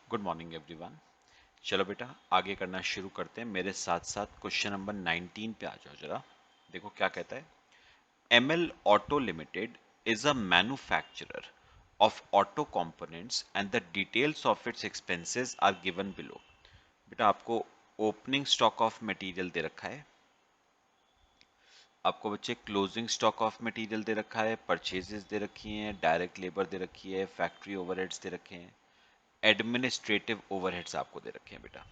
Good morning everyone. चलो बेटा आगे करना शुरू करते हैं। मेरे साथ साथ क्वेश्चन नंबर 19 पे आ जाओ जरा। देखो क्या कहता है। ML auto limited is a manufacturer of auto components and the details of its expenses are given below। बेटा आपको ओपनिंग स्टॉक ऑफ मटेरियल दे रखा है, आपको बच्चे क्लोजिंग स्टॉक ऑफ मटेरियल दे रखा है, परचेजेस दे रखी हैं, डायरेक्ट लेबर दे रखी है, फैक्ट्री ओवरहेड्स दे रखे हैं, एडमिनिस्ट्रेटिव ओवरहेड्स आपको दे रखे हैं बेटा।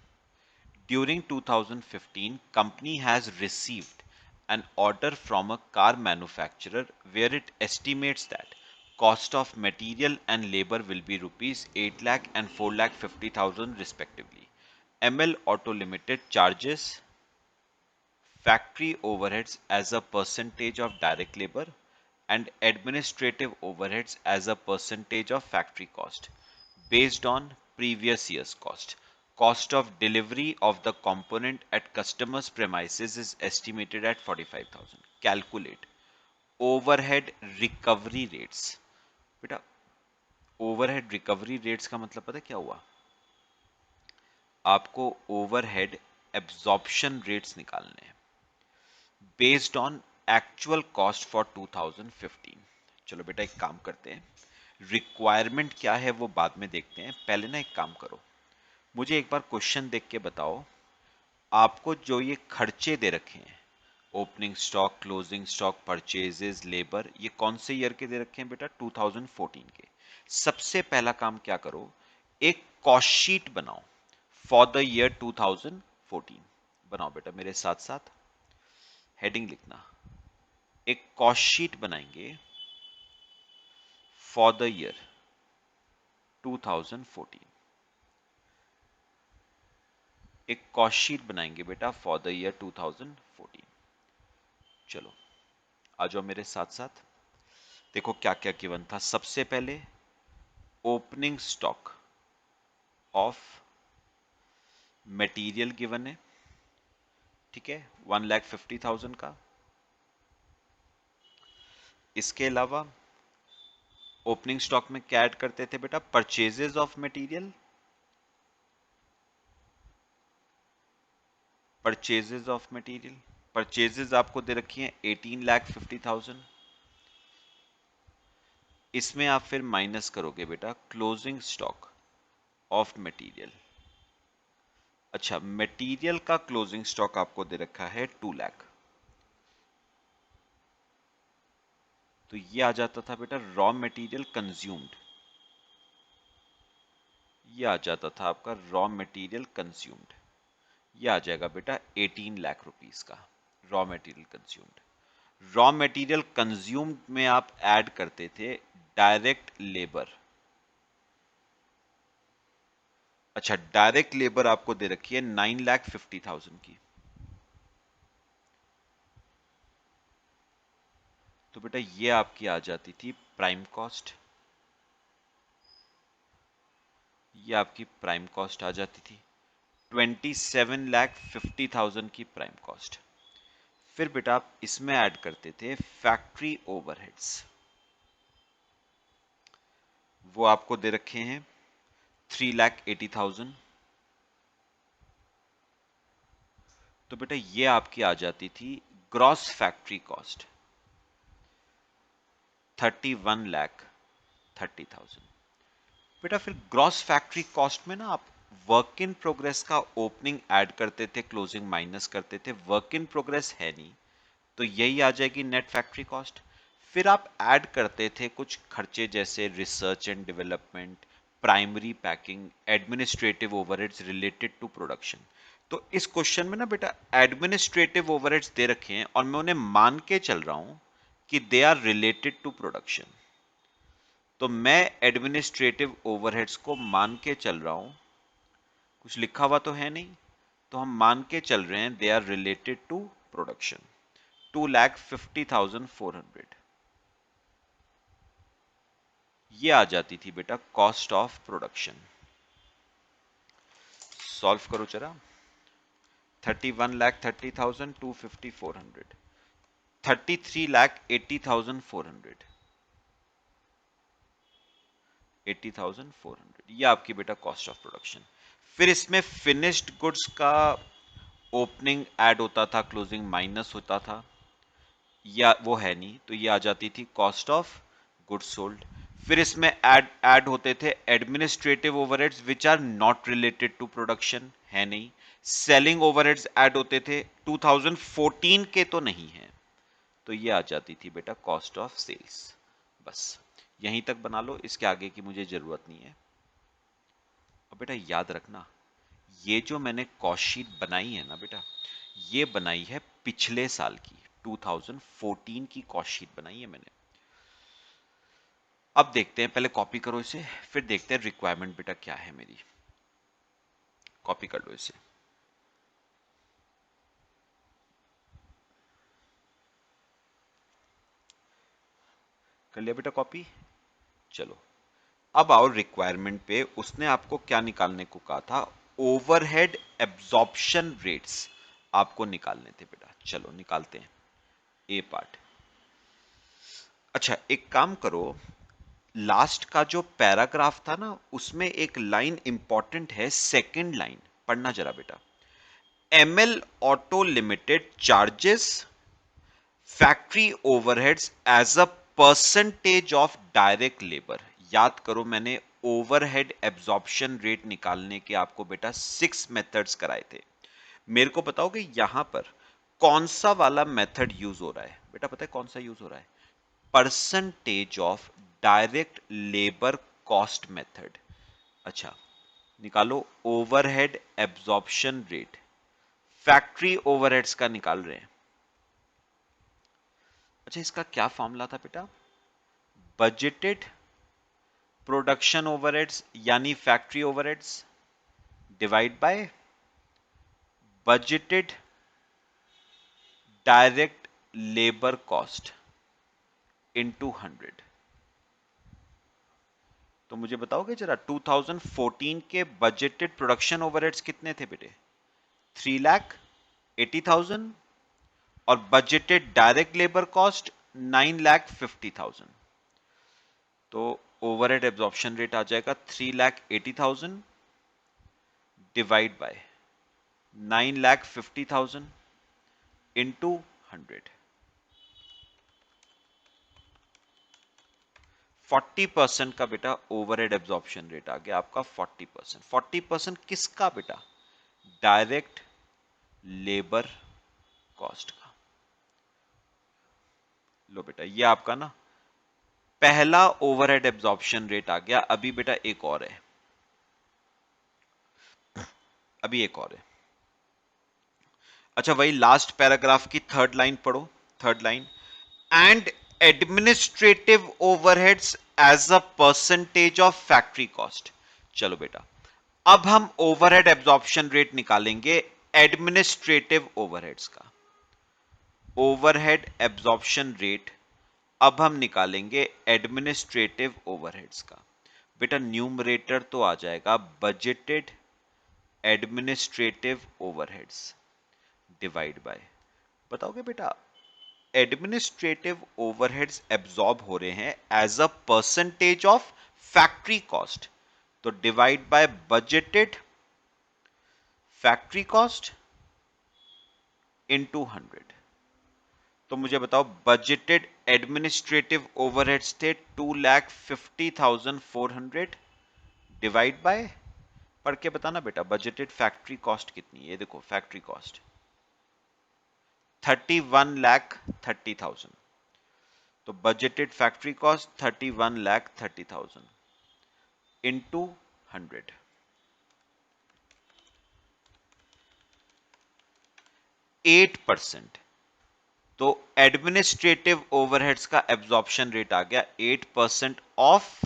During 2015, company has received an order from a car manufacturer where it estimates that cost of material and labor will be rupees 8 lakh and 4 lakh 50,000 respectively. ML Auto Limited charges factory overheads as a percentage of direct labor and administrative overheads as a percentage of factory cost based on previous year's cost. Cost of delivery of the component at customer's premises is estimated at 45,000. Calculate overhead recovery rates। बेटा overhead recovery rates का मतलब पता है क्या हुआ? आपको overhead absorption rates निकालने हैं based on actual cost for 2015। चलो बेटा एक काम करते हैं, रिक्वायरमेंट क्या है वो बाद में देखते हैं, पहले ना एक काम करो, मुझे एक बार क्वेश्चन देख के बताओ। आपको जो ये खर्चे दे रखे हैं, opening stock, closing stock, purchases, labour, ये कौन से ईयर के दे रखे हैं बेटा? 2014 के। सबसे पहला काम क्या करो, एक कॉस्ट शीट बनाओ फॉर द ईयर 2014। बनाओ बेटा मेरे साथ साथ, हेडिंग लिखना, एक कॉस्ट शीट बनाएंगे फॉर द ईयर 2014। एक कॉस्ट शीट बनाएंगे बेटा फॉर द ईयर 2014। चलो आ जाओ मेरे साथ साथ। देखो क्या क्या गिवन था। सबसे पहले opening stock of material given है, ठीक है, 1,50,000 का। इसके अलावा ओपनिंग स्टॉक में क्या ऐड करते थे बेटा? Purchases of material, purchases of material, purchases आपको दे रखी हैं 18,50,000। इसमें आप फिर माइनस करोगे बेटा क्लोजिंग स्टॉक ऑफ मटेरियल। अच्छा, मटेरियल का क्लोजिंग स्टॉक आपको दे रखा है 2 लाख, तो ये आ जाता था बेटा रॉ मटेरियल कंज्यूम्ड। ये आ जाता था आपका रॉ मटेरियल कंज्यूम्ड। ये आ जाएगा बेटा 18 लाख रुपीस का raw material consumed. Raw material consumed में आप ऐड करते थे डायरेक्ट लेबर। अच्छा, डायरेक्ट लेबर आपको दे रखी है 9,50,000 की। तो बेटा ये आपकी आ जाती थी प्राइम कॉस्ट, ये आपकी प्राइम कॉस्ट आ जाती थी 27,50,000 की प्राइम कॉस्ट। फिर बेटा आप इसमें ऐड करते थे फैक्ट्री ओवरहेड्स, वो आपको दे रखे हैं 3,80,000। तो बेटा ये आपकी आ जाती थी ग्रॉस फैक्ट्री कॉस्ट 31,30,000। बेटा फिर ग्रॉस फैक्ट्री कॉस्ट में ना आप वर्क इन प्रोग्रेस का ओपनिंग ऐड करते थे, क्लोजिंग माइनस करते थे। वर्क इन प्रोग्रेस है नहीं तो यही आ जाएगी नेट फैक्ट्री कॉस्ट। फिर आप ऐड करते थे कुछ खर्चे जैसे research and development, primary packing, administrative overheads related to production. तो इस क्वेश्चन में ना बेटा एडमिनिस्ट्रेटिव ओवरहेड्स दे रखे हैं और मैं उन्हें मान के चल रहा हूं कि they are related to production. तो मैं एडमिनिस्ट्रेटिव ओवरहेड्स को मान के चल रहा हूं, कुछ लिखा हुआ तो है नहीं, तो हम मान के चल रहे हैं they are related to production. 2,50,400 ये आ जाती थी बेटा कॉस्ट ऑफ प्रोडक्शन। सॉल्व करो जरा। 31,30,000, 250,400, 33,80,400, 80,400। ये आपकी बेटा कॉस्ट ऑफ प्रोडक्शन। फिर इसमें फिनिश्ड गुड्स का ओपनिंग ऐड होता था, क्लोजिंग माइनस होता था, या वो है नहीं, तो ये आ जाती थी कॉस्ट ऑफ गुड्स सोल्ड। फिर इसमें ऐड होते थे administrative overheads which are not related to production, है नहीं। सेलिंग ओवरहेड्स ऐड होते थे, 2014 के तो नहीं है, तो ये आ जाती थी बेटा कॉस्ट ऑफ सेल्स। बस यहीं तक बना लो, इसके आगे की मुझे जरूरत नहीं है। और बेटा याद रखना, ये जो मैंने कॉस्ट शीट बनाई है ना बेटा, ये बनाई है पिछले साल की, 2014 की कॉस्ट शीट बनाई है मैंने। अब देखते हैं, पहले कॉपी करो इसे, फिर देखते हैं रिक्वायरमेंट बेटा क्या है मेरी। कॉपी कर लो इसे। कर लिया बेटा कॉपी। चलो अब आओ रिक्वायरमेंट पे। उसने आपको क्या निकालने को कहा था? ओवरहेड एब्जॉर्प्शन रेट्स आपको निकालने थे बेटा। चलो निकालते हैं ए पार्ट। अच्छा एक काम करो, लास्ट का जो पैराग्राफ था ना, उसमें एक लाइन इंपॉर्टेंट है, सेकंड लाइन पढ़ना जरा बेटा। ML auto limited charges factory overheads as a percentage of direct labour. याद करो, मैंने ओवरहेड एब्जॉर्प्शन रेट निकालने के आपको बेटा 6 मेथड्स कराए थे। मेरे को बताओगे यहां पर कौन सा वाला मेथड यूज हो रहा है? बेटा पता है कौन सा यूज हो रहा है? Percentage of direct labour cost method. अच्छा निकालो overhead absorption rate, factory overheads का निकाल रहे हैं। अच्छा इसका क्या फॉर्मूला था बेटा? बजटेड प्रोडक्शन ओवरहेड्स यानी factory overheads divide by budgeted direct labour cost into 100। तो मुझे बताओगे जरा 2014 के बजटेड प्रोडक्शन ओवरहेड्स कितने थे बेटे? 3,80,000 और बजटेड डायरेक्ट लेबर कॉस्ट 9,50,000। तो ओवरहेड एब्जॉर्प्शन रेट आ जाएगा 3,80,000 डिवाइड बाय 9,50,000 इंटू 100। 40% का बेटा ओवरहेड एब्जॉर्प्शन रेट आ गया आपका। 40%, 40% किसका बेटा? डायरेक्ट लेबर कॉस्ट का। लो बेटा ये आपका ना पहला ओवरहेड एब्जॉर्प्शन रेट आ गया। अभी बेटा एक और है, अभी एक और है। अच्छा वही लास्ट पैराग्राफ की थर्ड लाइन पढ़ो। Third line, and administrative overheads as a percentage of factory cost. चलो बेटा अब हम ओवरहेड एब्जॉर्प्शन रेट निकालेंगे एडमिनिस्ट्रेटिव ओवरहेड्स का। ओवरहेड एब्जॉर्प्शन रेट अब हम निकालेंगे एडमिनिस्ट्रेटिव ओवरहेड्स का। बेटा न्यूमरेटर तो आ जाएगा budgeted administrative overheads divide by, बताओगे बेटा एडमिनिस्ट्रेटिव ओवरहेड्स एब्जॉर्ब हो रहे हैं as a percentage of factory cost, तो divide by budgeted factory cost into 100। तो मुझे बताओ बजटेड एडमिनिस्ट्रेटिव ओवरहेड्स थे 2,50,400 डिवाइड बाय, पढ़ के बताना बेटा बजटेड फैक्ट्री कॉस्ट कितनी है? ये देखो फैक्ट्री कॉस्ट 31,30,000। तो बजटेड फैक्ट्री कॉस्ट 31,30,000 इंटू 100। 8%। तो एडमिनिस्ट्रेटिव ओवरहेड्स का एब्जॉर्प्शन रेट आ गया 8% ऑफ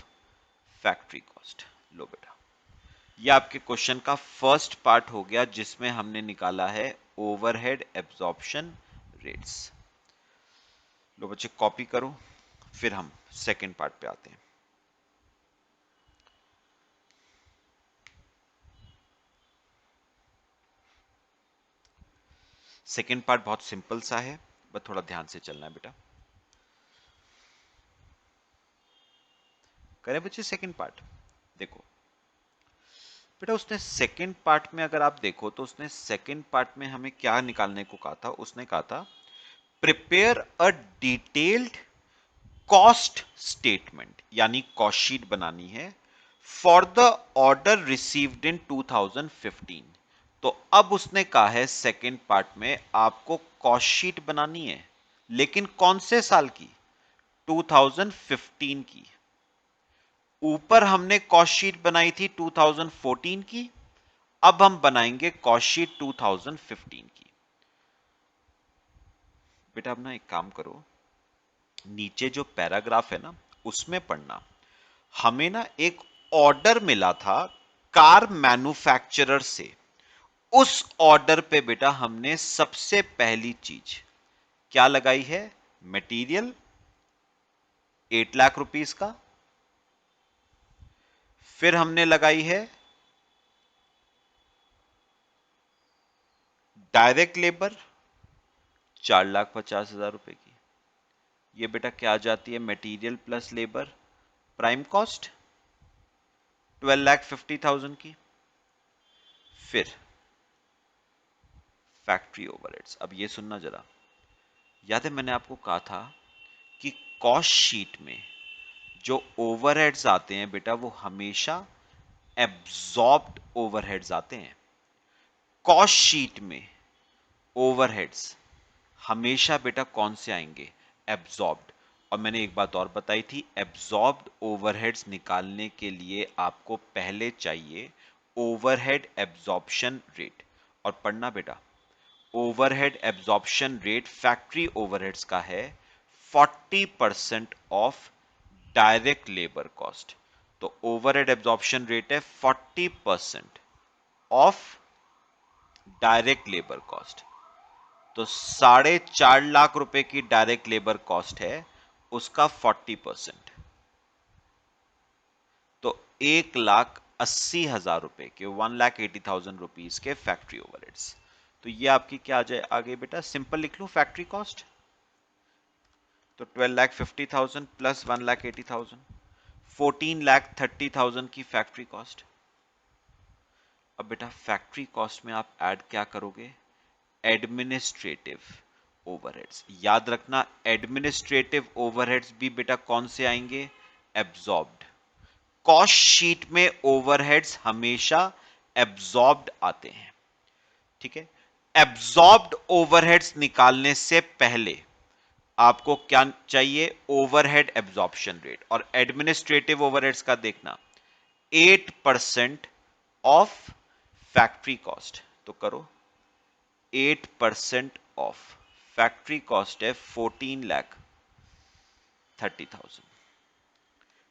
फैक्ट्री कॉस्ट। लो बेटा ये आपके क्वेश्चन का फर्स्ट पार्ट हो गया जिसमें हमने निकाला है ओवरहेड एब्जॉर्प्शन रेट्स। लो बच्चे कॉपी करो, फिर हम सेकेंड पार्ट पे आते हैं। सेकेंड पार्ट बहुत सिंपल सा है, बस थोड़ा ध्यान से चलना है बेटा। करें बच्चे सेकेंड पार्ट। देखो बेटा उसने सेकंड पार्ट में अगर आप देखो तो उसने सेकंड पार्ट में हमें क्या निकालने को कहा था, उसने कहा था prepare a detailed cost statement, यानी कॉस्ट शीट बनानी है for the order received in 2015। तो अब उसने कहा है सेकंड पार्ट में आपको कॉस्ट शीट बनानी है, लेकिन कौन से साल की? 2015 की। ऊपर हमने कॉस्ट शीट बनाई थी 2014 की, अब हम बनाएंगे कॉस्ट शीट 2015 की। बेटा अब ना एक काम करो, नीचे जो पैराग्राफ है ना उसमें पढ़ना। हमें ना एक ऑर्डर मिला था कार मैन्युफैक्चरर से। उस ऑर्डर पे बेटा हमने सबसे पहली चीज क्या लगाई है? मटेरियल 8 लाख रुपीस का। फिर हमने लगाई है डायरेक्ट लेबर 4,50,000 रुपए की। ये बेटा क्या आ जाती है? Material plus labour prime cost 12,50,000 की। फिर फैक्ट्री ओवरहेड्स। अब ये सुनना जरा, याद है मैंने आपको कहा था कि कॉस्ट शीट में जो ओवरहेड्स आते हैं बेटा वो हमेशा एब्जॉर्ब्ड ओवरहेड्स आते हैं। कॉस्ट शीट में ओवरहेड्स हमेशा बेटा कौन से आएंगे? एब्जॉर्ब्ड। और मैंने एक बात और बताई थी, एब्जॉर्ब्ड ओवरहेड्स निकालने के लिए आपको पहले चाहिए ओवरहेड एब्जॉर्प्शन रेट। और पढ़ना बेटा, overhead absorption rate factory overheads का है 40% ऑफ डायरेक्ट लेबर कॉस्ट। तो ओवरहेड एब्जॉर्प्शन रेट है 40% ऑफ डायरेक्ट लेबर कॉस्ट। तो 4.5 लाख रुपए की डायरेक्ट लेबर कॉस्ट है, उसका 40%, तो 1,80,000 रुपए के 1,80,000 रुपीज के फैक्ट्री ओवरहेड्स। तो ये आपकी क्या आ जाए आगे बेटा? सिंपल लिख लो फैक्ट्री कॉस्ट। तो 12,50,000 प्लस 1,80,000, 14,30,000 की फैक्ट्री कॉस्ट। अब बेटा फैक्ट्री कॉस्ट में आप ऐड क्या करोगे? Administrative overheads. याद रखना एडमिनिस्ट्रेटिव ओवरहेड्स भी बेटा कौन से आएंगे? एब्जॉर्ब्ड। कॉस्ट शीट में ओवरहेड्स हमेशा एब्जॉर्ब्ड आते हैं, ठीक है। एब्जॉर्ब्ड ओवरहेड्स निकालने से पहले आपको क्या चाहिए? Overhead absorption rate. और एडमिनिस्ट्रेटिव ओवरहेड्स का देखना 8% ऑफ फैक्ट्री कॉस्ट। तो करो 8% ऑफ फैक्ट्री कॉस्ट है 14,30,000।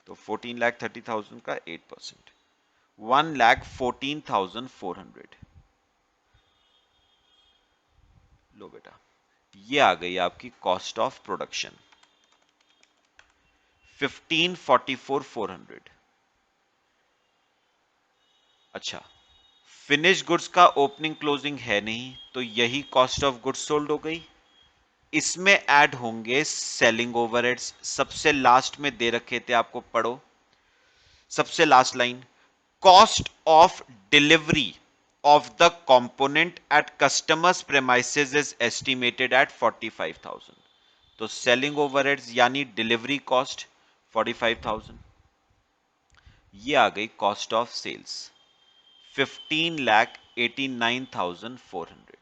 तो 14,30,000 का 8% 1,14,400। लो बेटा, ये आ गई आपकी कॉस्ट ऑफ प्रोडक्शन 15,44,400। अच्छा, फिनिश गुड्स का ओपनिंग क्लोजिंग है नहीं, तो यही कॉस्ट ऑफ गुड्स सोल्ड हो गई। इसमें ऐड होंगे सेलिंग ओवरहेड्स, सबसे लास्ट में दे रखे थे आपको, पढ़ो सबसे last line. Cost of delivery of the component at customers premises is estimated at 45,000। तो सेलिंग ओवरहेड्स यानी डिलीवरी कॉस्ट 45,000। ये आ गई कॉस्ट ऑफ सेल्स 15,89,400।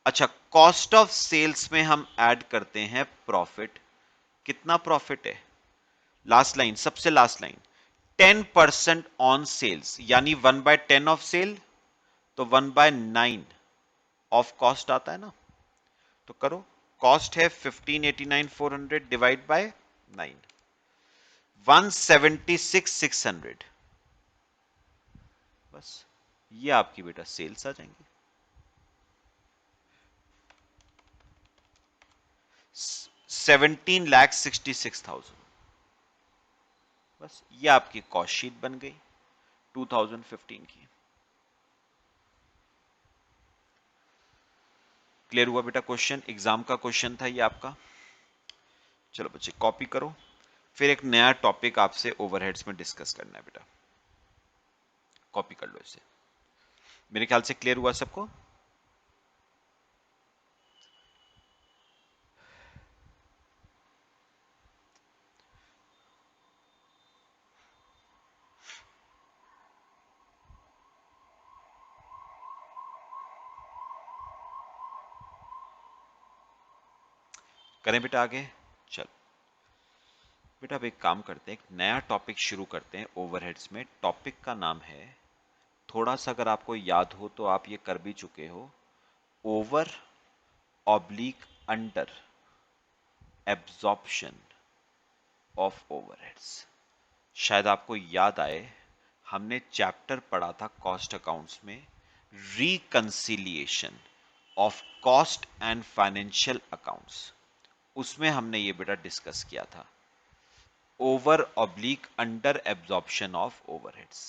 अच्छा, कॉस्ट ऑफ सेल्स में हम ऐड करते हैं प्रॉफिट। कितना प्रॉफिट है? लास्ट लाइन, सबसे लास्ट लाइन, 10% ऑन सेल्स, यानी 1/10 ऑफ सेल, तो 1/9 ऑफ कॉस्ट आता है ना। तो करो, कॉस्ट है 15,89,400 डिवाइड बाय 9, 176,600। बस ये आपकी बेटा सेल्स आ जाएंगी। 17,66,000। बस ये आपकी कॉस्ट शीट बन गई 2015 की। क्लियर हुआ बेटा? क्वेश्चन एग्जाम का क्वेश्चन था ये आपका। चलो बच्चे कॉपी करो, फिर एक नया टॉपिक आपसे ओवरहेड्स में डिस्कस करना है बेटा। कॉपी कर लो इसे। मेरे ख्याल से क्लियर हुआ सबको। करें बेटा आगे। चल बेटा अब एक काम करते हैं, एक नया टॉपिक शुरू करते हैं ओवरहेड्स में। टॉपिक का नाम है, थोड़ा सा अगर आपको याद हो तो आप ये कर भी चुके हो, over oblique under absorption of overheads. शायद आपको याद आए, हमने चैप्टर पढ़ा था कॉस्ट अकाउंट्स में, reconciliation of cost and financial accounts. उसमें हमने ये बेटा डिस्कस किया था, over oblique under absorption of overheads.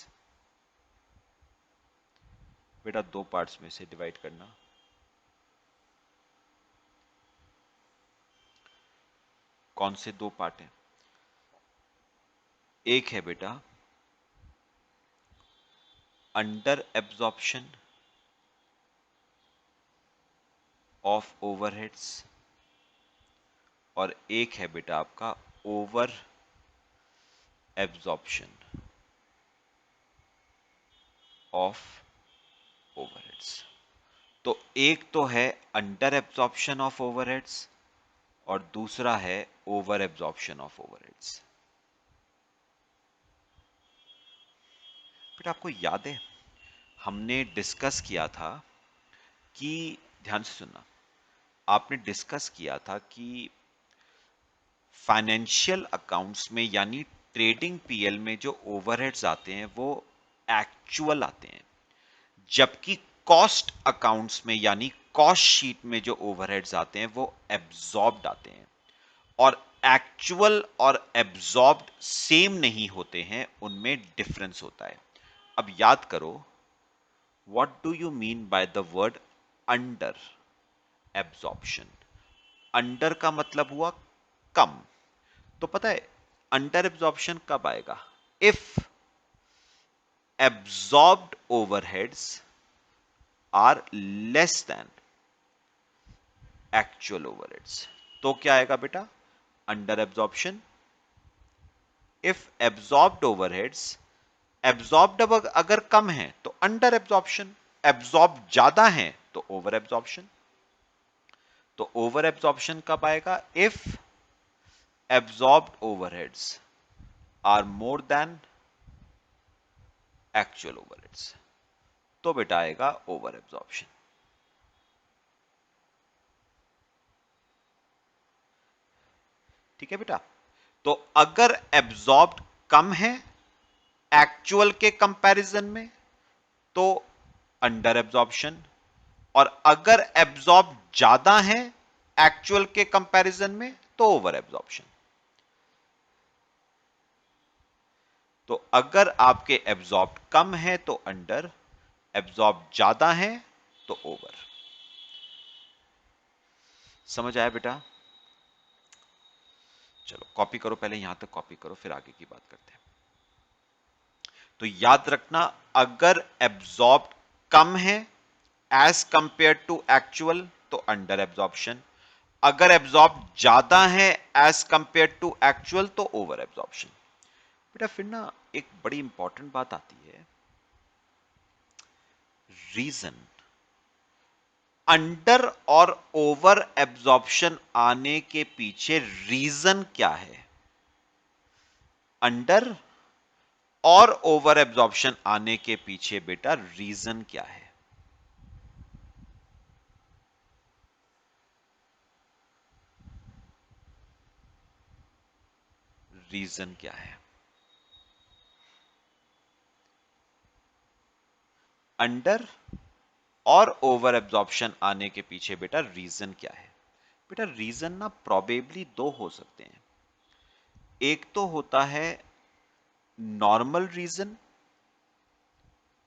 बेटा दो पार्ट्स में से डिवाइड करना। कौन से दो पार्ट हैं? एक है बेटा अंडर एब्जॉर्प्शन ऑफ ओवरहेड्स, और एक है बेटा आपका ओवर एब्जॉर्प्शन ऑफ ओवरहेड्स। तो एक तो है अंडर एब्जॉर्प्शन ऑफ ओवरहेड्स और दूसरा है ओवर एब्जॉर्प्शन ऑफ ओवरहेड्स। बेटा आपको याद है हमने डिस्कस किया था कि, ध्यान से सुनना, आपने डिस्कस किया था कि फाइनेंशियल अकाउंट्स में यानी ट्रेडिंग पीएल में जो ओवरहेड्स आते हैं वो एक्चुअल आते हैं, जबकि कॉस्ट अकाउंट्स में यानी कॉस्ट शीट में जो ओवरहेड्स आते हैं वो एब्जॉर्ब्ड आते हैं। और एक्चुअल और एब्जॉर्ब्ड सेम नहीं होते हैं, उनमें डिफरेंस होता है। अब याद करो, what do you mean by the word under absorption? Under का मतलब हुआ कम। तो पता है अंडर एब्जॉर्प्शन कब आएगा? If absorbed overheads are less than actual overheads. तो क्या आएगा बेटा? Under absorption. If absorbed overheads, absorbed अगर कम है तो अंडर एब्जॉर्प्शन, एब्जॉर्ब ज्यादा है तो ओवर एब्जॉर्प्शन। तो ओवर एब्जॉर्प्शन कब आएगा? If absorbed overheads are more than actual overheads, तो बेटा आएगा ओवर एब्जॉर्प्शन। ठीक है बेटा। तो अगर एब्जॉर्ब्ड कम है एक्चुअल के कंपैरिजन में तो अंडर एब्जॉर्प्शन, और अगर एब्जॉर्ब ज्यादा है एक्चुअल के कंपैरिजन में तो ओवर एब्जॉर्प्शन। तो अगर आपके एब्जॉर्ब कम है तो अंडर, एब्जॉर्ब ज्यादा है तो ओवर। समझ आया बेटा? चलो कॉपी करो, पहले यहां तक कॉपी करो फिर आगे की बात करते हैं। तो याद रखना, अगर एब्जॉर्ब कम है एज कंपेयर टू एक्चुअल तो अंडर एब्जॉर्प्शन, अगर एब्जॉर्ब ज्यादा है एज कंपेयर टू एक्चुअल तो ओवर एब्जॉर्प्शन। बेटा फिर ना एक बड़ी इंपॉर्टेंट बात आती है, रीजन। अंडर और ओवर एब्जॉर्प्शन आने के पीछे रीजन क्या है? अंडर और ओवर एब्जॉर्प्शन आने के पीछे बेटा रीजन क्या है? रीजन क्या है? अंडर और ओवर एब्जॉर्प्शन आने के पीछे बेटा रीजन क्या है? बेटा रीजन ना प्रोबेबली दो हो सकते हैं। एक तो होता है नॉर्मल रीजन,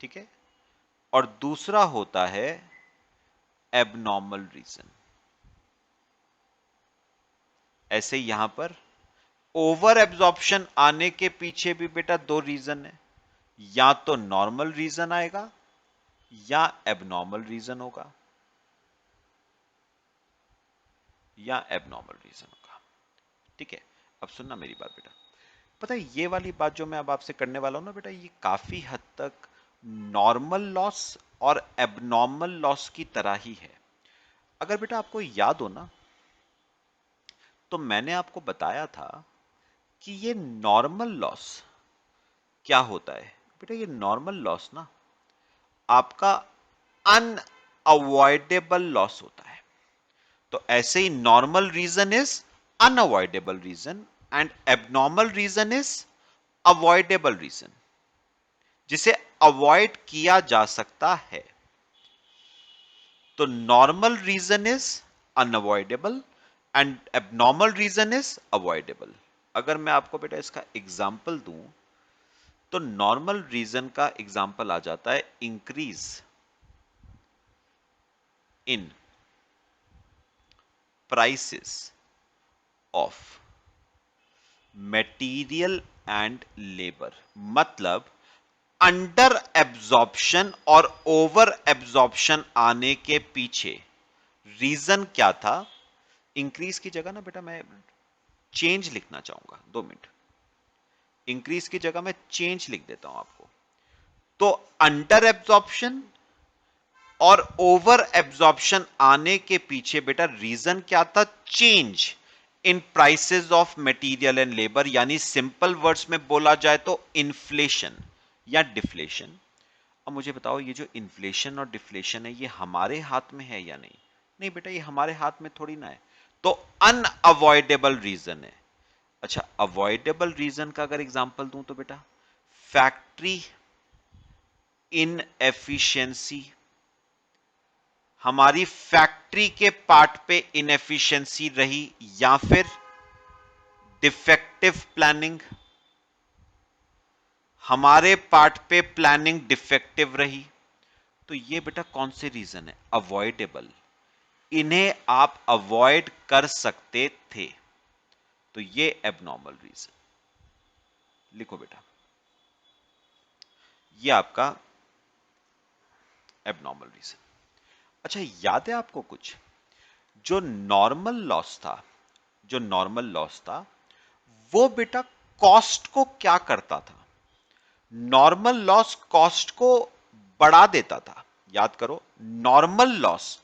ठीक है, और दूसरा होता है एबनॉर्मल रीजन। ऐसे यहां पर ओवर एब्जॉर्प्शन आने के पीछे भी बेटा दो रीजन है, या तो नॉर्मल रीजन आएगा या एबनॉर्मल रीजन होगा, या एबनॉर्मल रीजन होगा। ठीक है, अब सुनना मेरी बात बेटा। पता है ये वाली बात जो मैं अब आपसे करने वाला हूं ना बेटा, ये काफी हद तक नॉर्मल लॉस और एबनॉर्मल लॉस की तरह ही है। अगर बेटा आपको याद हो ना, तो मैंने आपको बताया था कि ये नॉर्मल लॉस क्या होता है। बेटा ये नॉर्मल लॉस ना आपका अनअवॉइडेबल लॉस होता है। तो ऐसे ही normal reason is unavoidable reason and abnormal reason is avoidable reason, जिसे अवॉइड किया जा सकता है। तो normal reason is unavoidable and abnormal reason is avoidable. अगर मैं आपको बेटा इसका एग्जाम्पल दूं, तो नॉर्मल रीजन का एग्जाम्पल आ जाता है increase in prices of material and labour. मतलब अंडर एब्जॉर्प्शन और ओवर एब्जॉर्प्शन आने के पीछे रीजन क्या था। इंक्रीज की जगह ना बेटा मैं चेंज लिखना चाहूंगा, 2 मिनट। इंक्रीज की जगह मैं चेंज लिख देता हूं आपको। तो अंडर एब्जॉर्प्शन और ओवर एब्जॉर्प्शन आने के पीछे बेटा रीजन क्या था, change in prices of material and labour, यानी सिंपल वर्ड्स में बोला जाए तो इन्फ्लेशन या डिफ्लेशन। अब मुझे बताओ ये जो इन्फ्लेशन और डिफ्लेशन है ये हमारे हाथ में है या नहीं? नहीं बेटा ये हमारे हाथ में थोड़ी ना है। तो अनअवॉइडेबल रीजन है। अच्छा अवॉइडेबल रीजन का अगर एग्जांपल दूं तो बेटा फैक्ट्री इनएफिशिएंसी, हमारी फैक्ट्री के पार्ट पे इनएफिशिएंसी रही, या फिर डिफेक्टिव प्लानिंग, हमारे पार्ट पे प्लानिंग डिफेक्टिव रही। तो ये बेटा कौन से रीजन है, अवॉइडेबल, इन्हें आप अवॉइड कर सकते थे। तो ये एबनॉर्मल रीजन। लिखो बेटा ये आपका एबनॉर्मल रीजन। अच्छा याद है आपको कुछ, जो नॉर्मल लॉस था, जो नॉर्मल लॉस था वो बेटा कॉस्ट को क्या करता था, नॉर्मल लॉस कॉस्ट को बढ़ा देता था। याद करो नॉर्मल लॉस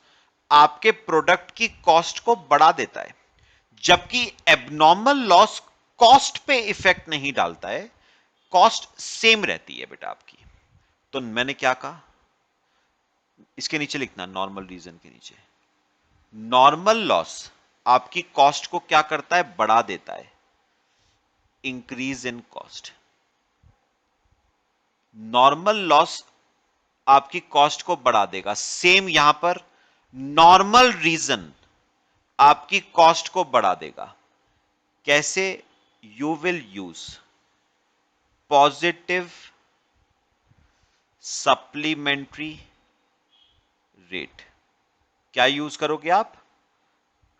आपके प्रोडक्ट की कॉस्ट को बढ़ा देता है, जबकि एबनॉर्मल लॉस कॉस्ट पे इफेक्ट नहीं डालता है, कॉस्ट सेम रहती है बेटा आपकी। तो मैंने क्या कहा, इसके नीचे लिखना नॉर्मल रीजन के नीचे, नॉर्मल लॉस आपकी कॉस्ट को क्या करता है, बढ़ा देता है, increase in cost. Normal loss आपकी कॉस्ट को बढ़ा देगा, सेम यहां पर नॉर्मल रीजन आपकी कॉस्ट को बढ़ा देगा। कैसे, you will use positive supplementary rate. क्या यूज करोगे आप,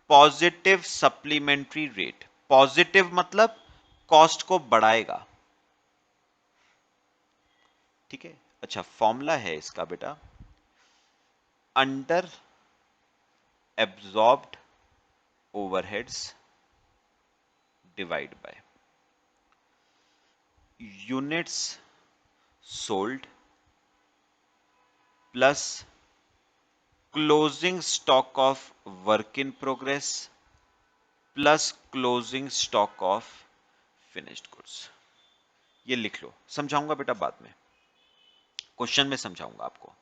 पॉजिटिव सप्लीमेंट्री रेट। पॉजिटिव मतलब कॉस्ट को बढ़ाएगा। ठीक है, अच्छा फॉर्मूला है इसका बेटा, under absorbed overheads divide by units sold plus closing stock of work in progress plus closing stock of finished goods. ये लिख लो, समझाऊंगा बेटा बाद में, क्वेश्चन में समझाऊंगा आपको।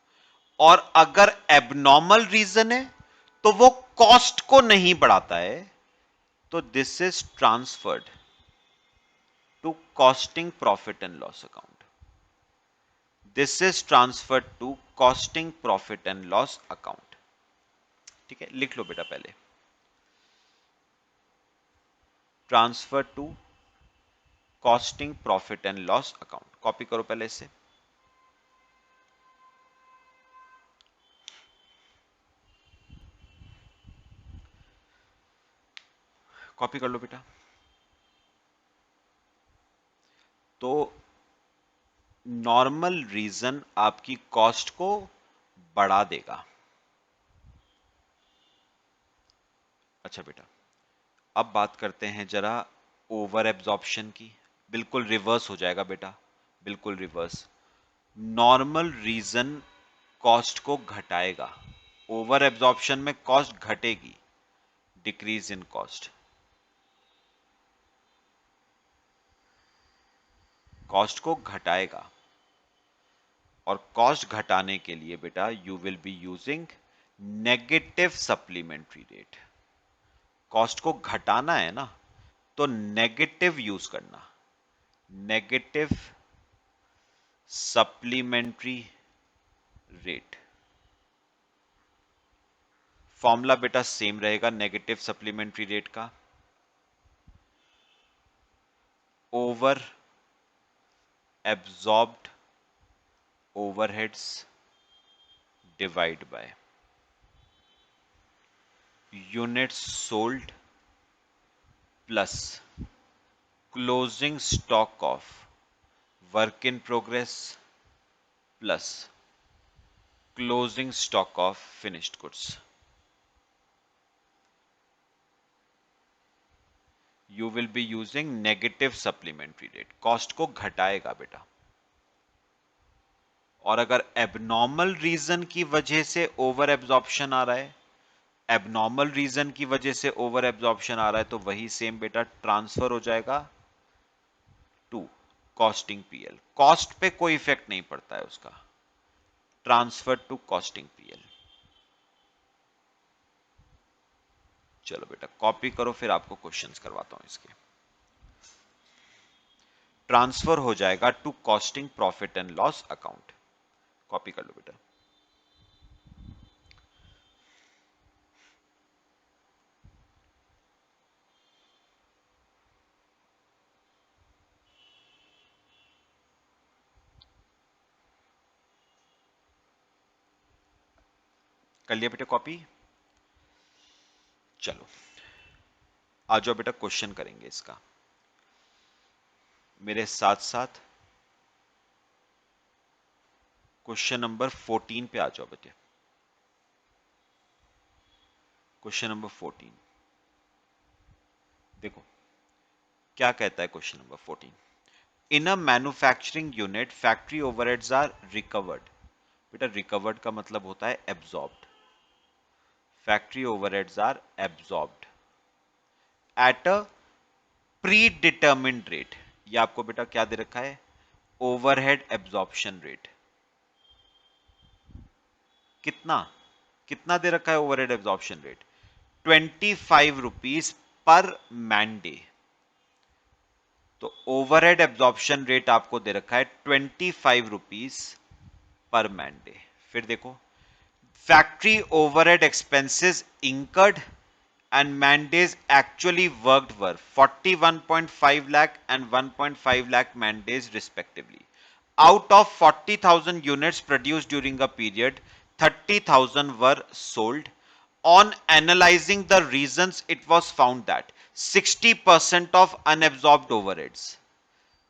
और अगर एबनॉर्मल रीजन है तो वो कॉस्ट को नहीं बढ़ाता है, तो this is transferred to costing profit and loss account. This is transferred to costing profit and loss account. ठीक है, लिख लो बेटा पहले, transfer to costing profit and loss account. Copy करो पहले इसे, कॉपी कर लो बेटा। तो नॉर्मल रीजन आपकी कॉस्ट को बढ़ा देगा। अच्छा बेटा, अब बात करते हैं जरा ओवर एब्जॉर्प्शन की। बिल्कुल रिवर्स हो जाएगा बेटा, बिल्कुल रिवर्स। नॉर्मल रीजन कॉस्ट को घटाएगा, ओवर एब्जॉर्प्शन में कॉस्ट घटेगी, डिक्रीज इन कॉस्ट। कॉस्ट को घटाएगा, और कॉस्ट घटाने के लिए बेटा you will be using negative supplementary rate. Cost को घटाना है ना, तो नेगेटिव यूज करना, नेगेटिव सप्लीमेंट्री रेट। फॉर्मूला बेटा सेम रहेगा नेगेटिव सप्लीमेंट्री रेट का, over absorbed overheads divide by units sold plus closing stock of work in progress plus closing stock of finished goods. You will be using negative supplementary rate, cost को घटाएगा बेटा। और अगर abnormal reason की वजह से over absorption आ रहा है, abnormal reason की वजह से ओवर एब्जॉर्प्शन आ रहा है, तो वही सेम बेटा ट्रांसफर हो जाएगा टू कॉस्टिंग पीएल। कॉस्ट पे कोई इफेक्ट नहीं पड़ता है उसका, ट्रांसफर टू कॉस्टिंग पीएल। चलो बेटा कॉपी करो, फिर आपको क्वेश्चंस करवाता हूं इसके। ट्रांसफर हो जाएगा to costing profit and loss account. Copy कर लो बेटा। कर लिया बेटा कॉपी? चलो आ जाओ बेटा, क्वेश्चन करेंगे इसका मेरे साथ साथ। क्वेश्चन नंबर 14 पे आ जाओ बेटे। क्वेश्चन नंबर 14 देखो क्या कहता है। Question number 14, in a manufacturing unit factory overheads are recovered. बेटा रिकवर्ड का मतलब होता है absorbed. Factory overheads are absorbed at a predetermined rate. ये आपको बेटा क्या दे रखा है? Overhead absorption rate. कितना कितना दे रखा है ओवरहेड एब्जॉर्प्शन रेट? 25 रुपीज पर मैन डे। तो ओवरहेड एब्जॉर्प्शन रेट आपको दे रखा है 25 रुपीज पर मैन डे। फिर देखो, factory overhead expenses incurred and man days actually worked were 41.5 lakh and 1.5 lakh man days respectively. Out of 40,000 units produced during a period, 30,000 were sold. On analyzing the reasons, it was found that 60% of unabsorbed overheads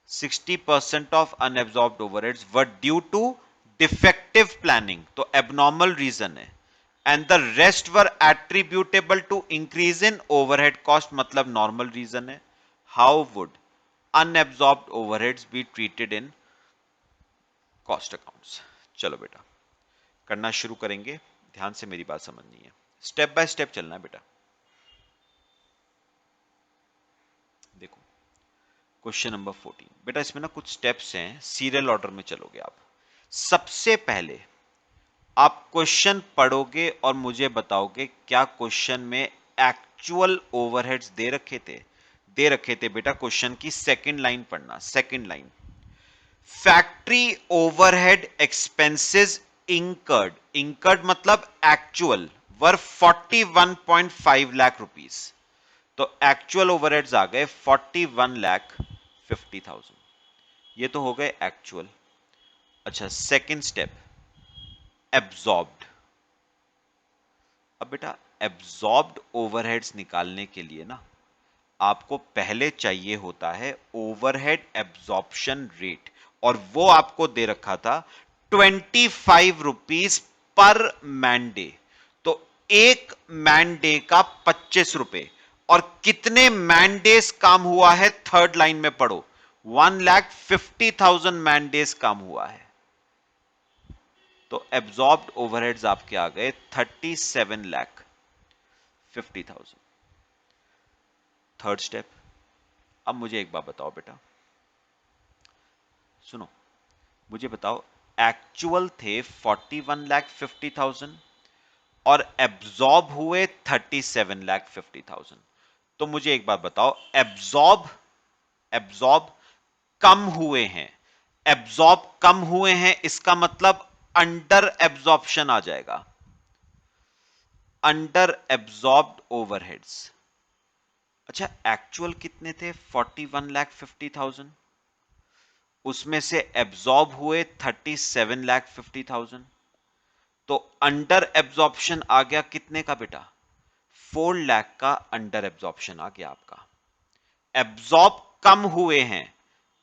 60% of unabsorbed overheads were due to defective planning, तो abnormal reason है, and the rest were attributable to increase in overhead cost, मतलब normal reason है. How would unabsorbed overheads be treated in cost accounts? चलो बेटा करना शुरू करेंगे, ध्यान से मेरी बात समझनी है, स्टेप बाय स्टेप चलना है बेटा। देखो क्वेश्चन नंबर 14 बेटा, इसमें ना कुछ स्टेप्स हैं, सीरियल ऑर्डर में चलोगे आप। सबसे पहले आप क्वेश्चन पढ़ोगे और मुझे बताओगे क्या क्वेश्चन में एक्चुअल ओवरहेड्स दे रखे थे? दे रखे थे बेटा। क्वेश्चन की सेकंड लाइन पढ़ना, second line, factory overhead expenses incurred, incurred मतलब एक्चुअल, वर 41.5 लाख रुपीस। तो एक्चुअल ओवरहेड्स आ गए 41,50,000, ये तो हो गए एक्चुअल। अच्छा सेकंड स्टेप, एब्जॉर्ब्ड। अब बेटा एब्जॉर्ब्ड ओवरहेड्स निकालने के लिए ना आपको पहले चाहिए होता है ओवरहेड एब्जॉर्प्शन रेट, और वो आपको दे रखा था 25 रुपीज पर मैन डे। तो एक मैन डे का 25 रुपए, और कितने मैन डेज काम हुआ है थर्ड लाइन में पढ़ो, 1,50,000 मैन डेज काम हुआ है। तो एब्जॉर्ब्ड ओवरहेड्स आपके आ गए 37,50,000। Third step. अब मुझे एक बात बताओ बेटा, सुनो, मुझे बताओ, एक्चुअल थे 41,50,000 और एब्जॉर्ब हुए 37,50,000। तो मुझे एक बात बताओ, एब्जॉर्ब एब्जॉर्ब कम हुए हैं, एब्जॉर्ब कम हुए हैं इसका मतलब अंडर एब्जॉर्प्शन आ जाएगा, अंडर एब्जॉर्ब्ड ओवरहेड्स। अच्छा, एक्चुअल कितने थे 41,50,000, उसमें से एब्जॉर्ब हुए 37,50,000, तो अंडर एब्जॉर्प्शन आ गया कितने का बेटा, 4 लाख का अंडर एब्जॉर्प्शन आ गया आपका। एब्जॉर्ब कम हुए हैं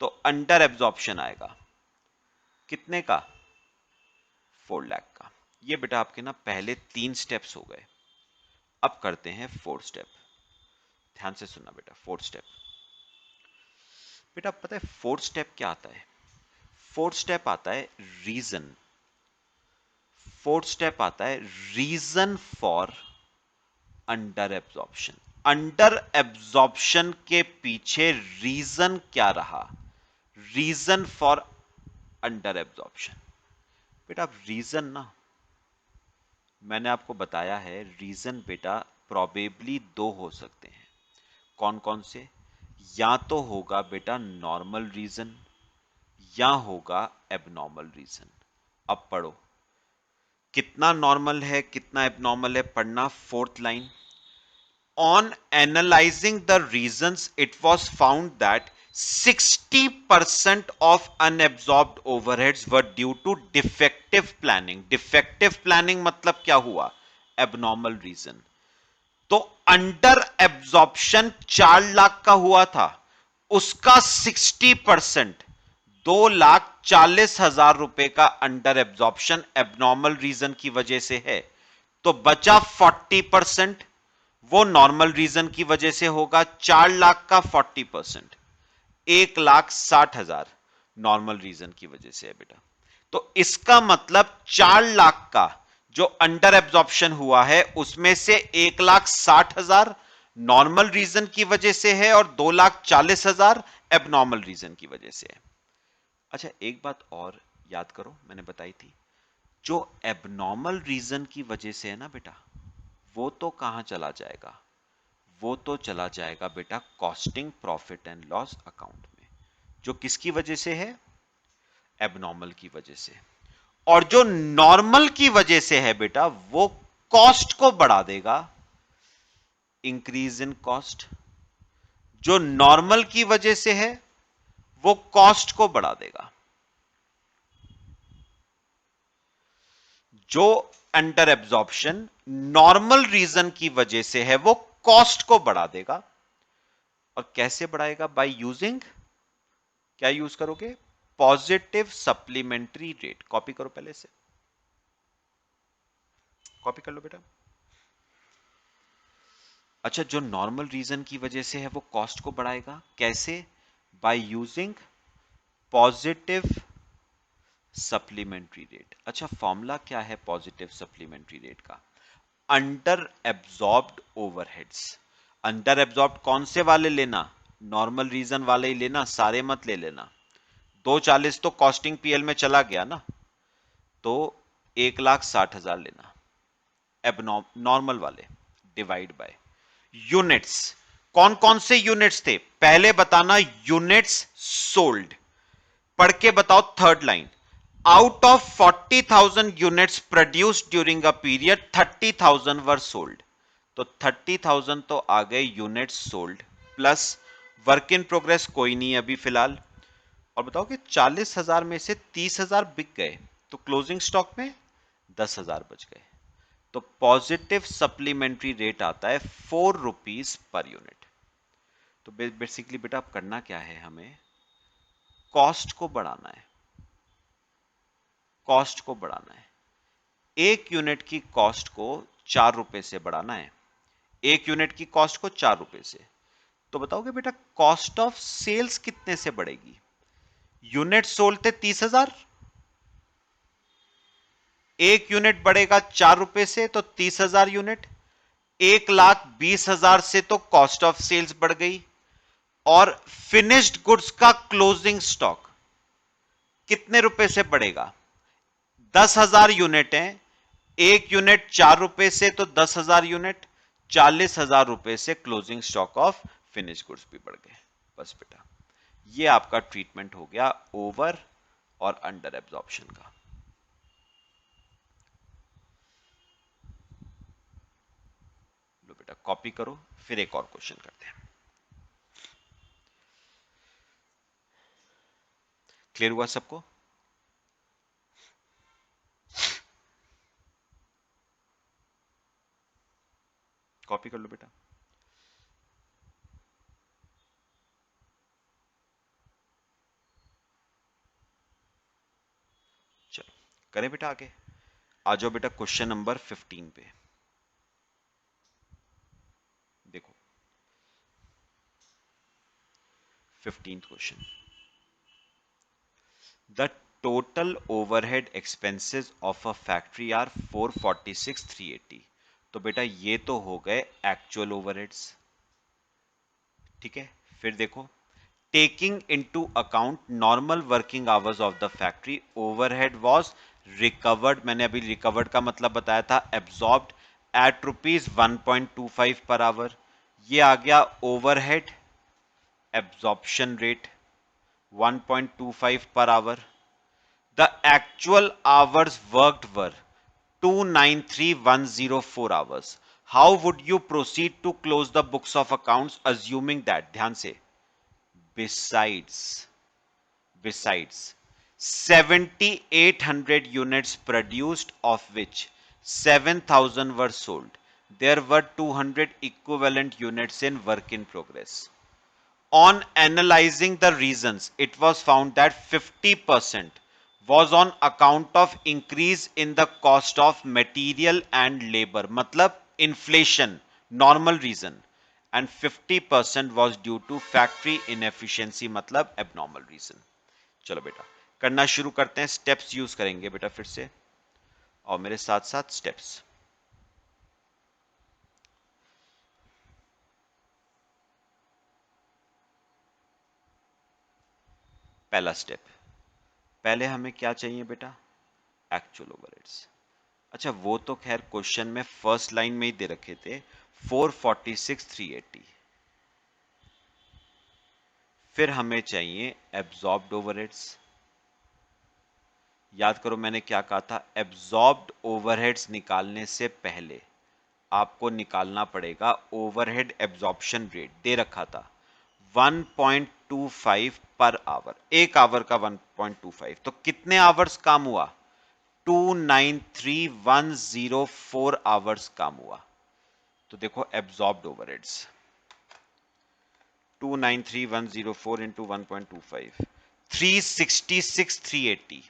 तो अंडर एब्जॉर्प्शन आएगा कितने का, 4 लाख का। ये बेटा आपके ना पहले 3 स्टेप्स हो गए। अब करते हैं 4th स्टेप। ध्यान से सुनना बेटा, 4th स्टेप। बेटा पता है 4th स्टेप क्या आता है, 4th स्टेप आता है रीजन। 4th स्टेप आता है reason for under absorption. Under absorption के पीछे रीजन क्या रहा, रीजन फॉर अंडर एब्जॉर्प्शन। बेटा रीजन ना, मैंने आपको बताया है रीजन बेटा प्रोबेबली 2 हो सकते हैं। कौन कौन से, या तो होगा बेटा नॉर्मल रीजन या होगा एबनॉर्मल रीजन। अब पढ़ो कितना नॉर्मल है कितना एबनॉर्मल है, पढ़ना 4th line. On analyzing the reasons, it was found that 60% of unabsorbed overheads were due to defective planning. Defective planning मतलब क्या हुआ, abnormal reason। तो अंडर एब्जॉर्प्शन 4 लाख का हुआ था, उसका 60%, 2,40,000 रुपए का अंडर एब्जॉर्प्शन एबनॉर्मल रीजन की वजह से है। तो बचा 40%, वो नॉर्मल रीजन की वजह से होगा। 4 लाख का 40%, 1,60,000 नॉर्मल रीजन की वजह से है बेटा। तो इसका मतलब 4 लाख का जो अंडर एब्जॉर्प्शन हुआ है उसमें से 1,60,000 नॉर्मल रीजन की वजह से है और 2,40,000 एबनॉर्मल रीजन की वजह से है। अच्छा एक बात और याद करो, मैंने बताई थी, जो एबनॉर्मल रीजन की वजह से है ना बेटा, वो तो कहां चला जाएगा, वो तो चला जाएगा बेटा costing profit and loss account में। जो किसकी वजह से है, एबनॉर्मल की वजह से। और जो नॉर्मल की वजह से है बेटा वो कॉस्ट को बढ़ा देगा, इंक्रीज इन कॉस्ट। जो नॉर्मल की वजह से है वो कॉस्ट को बढ़ा देगा। जो अंडर एब्जॉर्प्शन नॉर्मल रीजन की वजह से है वो कॉस्ट को बढ़ा देगा। और कैसे बढ़ाएगा, बाय यूजिंग, क्या यूज करोगे, पॉजिटिव सप्लीमेंट्री रेट। कॉपी करो पहले से, कॉपी कर लो बेटा। अच्छा, जो नॉर्मल रीजन की वजह से है वो कॉस्ट को बढ़ाएगा, कैसे, by using positive supplementary rate. अच्छा, फॉर्मूला क्या है पॉजिटिव सप्लीमेंट्री रेट का, under absorbed overheads. Under absorbed कौन से वाले लेना, नॉर्मल रीजन वाले ही लेना, सारे मत ले लेना। 240 तो कॉस्टिंग पीएल में चला गया ना, तो 1,60,000 लेना, नॉर्मल वाले, डिवाइड बाय यूनिट्स। कौन कौन से यूनिट्स थे पहले बताना, यूनिट्स सोल्ड। पढ़ के बताओ third line, out of 40,000 units produced during a period 30,000 were sold. तो 30,000 तो आ गए units sold, plus work in progress कोई नहीं अभी फिलहाल। और बताओ कि 40,000 में से 30,000 बिक गए, तो क्लोजिंग स्टॉक में 10,000 बच गए। तो पॉजिटिव सप्लीमेंट्री रेट आता है 4 रुपीज पर यूनिट। तो बेसिकली बेटा अब करना क्या है, हमें कॉस्ट को बढ़ाना है। कॉस्ट को बढ़ाना है। 1 यूनिट की कॉस्ट को 4 रुपए से बढ़ाना है, 1 यूनिट की कॉस्ट को 4 रुपए से। तो बताओगे बेटा कॉस्ट ऑफ सेल्स कितने से बढ़ेगी? यूनिट सोल्ड थे 30,000, 1 यूनिट बढ़ेगा 4 रुपए से तो 30,000 यूनिट, 1,20,000 से तो कॉस्ट ऑफ सेल्स बढ़ गई। और फिनिश्ड गुड्स का क्लोजिंग स्टॉक कितने रुपए से बढ़ेगा? 10,000 यूनिट है, 1 यूनिट 4 रुपए से तो 10,000 यूनिट, 40,000 रुपए से closing stock of finish goods भी बढ़ गए। बस बेटा ये आपका ट्रीटमेंट हो गया ओवर और अंडर एब्जॉर्प्शन का। लो बेटा कॉपी करो, फिर एक और क्वेश्चन करते हैं। क्लियर हुआ सबको? कॉपी कर लो बेटा। चलो करें बेटा आगे। आ जाओ बेटा क्वेश्चन नंबर 15 पे। देखो 15th question, the total overhead expenses of a factory are 446,380। तो बेटा ये तो हो गए एक्चुअल ओवरहेड्स, ठीक है। फिर देखो taking into account normal working hours of the factory, overhead was recovered, मैंने अभी रिकवर्ड का मतलब बताया था, एब्जॉर्ब्ड एट ₹1.25 पर आवर। ये आ गया overhead absorption rate 1.25 per hour. The actual hours worked were 293,104 hours. How would you proceed to close the books of accounts assuming that, ध्यान से, besides 7,800 units produced, of which 7,000 were sold, there were 200 equivalent units in work in progress. On analyzing the reasons, it was found that 50% was on account of increase in the cost of material and labor, मतलब inflation, normal reason, and 50% was due to factory inefficiency, मतलब abnormal reason. चलो बेटा करना शुरू करते हैं, steps use करेंगे बेटा फिर से, और मेरे साथ साथ स्टेप्स। पहला स्टेप, पहले हमें क्या चाहिए बेटा? Actual overheads. अच्छा वो तो खैर क्वेश्चन में फर्स्ट लाइन में ही दे रखे थे 446,380। फिर हमें चाहिए एब्जॉर्ब्ड ओवरहेड्स। याद करो मैंने क्या कहा था, एब्जॉर्ब्ड ओवरहेड्स निकालने से पहले आपको निकालना पड़ेगा ओवरहेड एब्जॉर्प्शन रेट, दे रखा था 1.25 पर आवर, एक आवर का 1.25, तो कितने आवर्स काम हुआ? 293,104 आवर्स काम हुआ। तो देखो एब्जॉर्ब्ड ओवरहेड्स 293,104 इंटू 1.25, 366,380,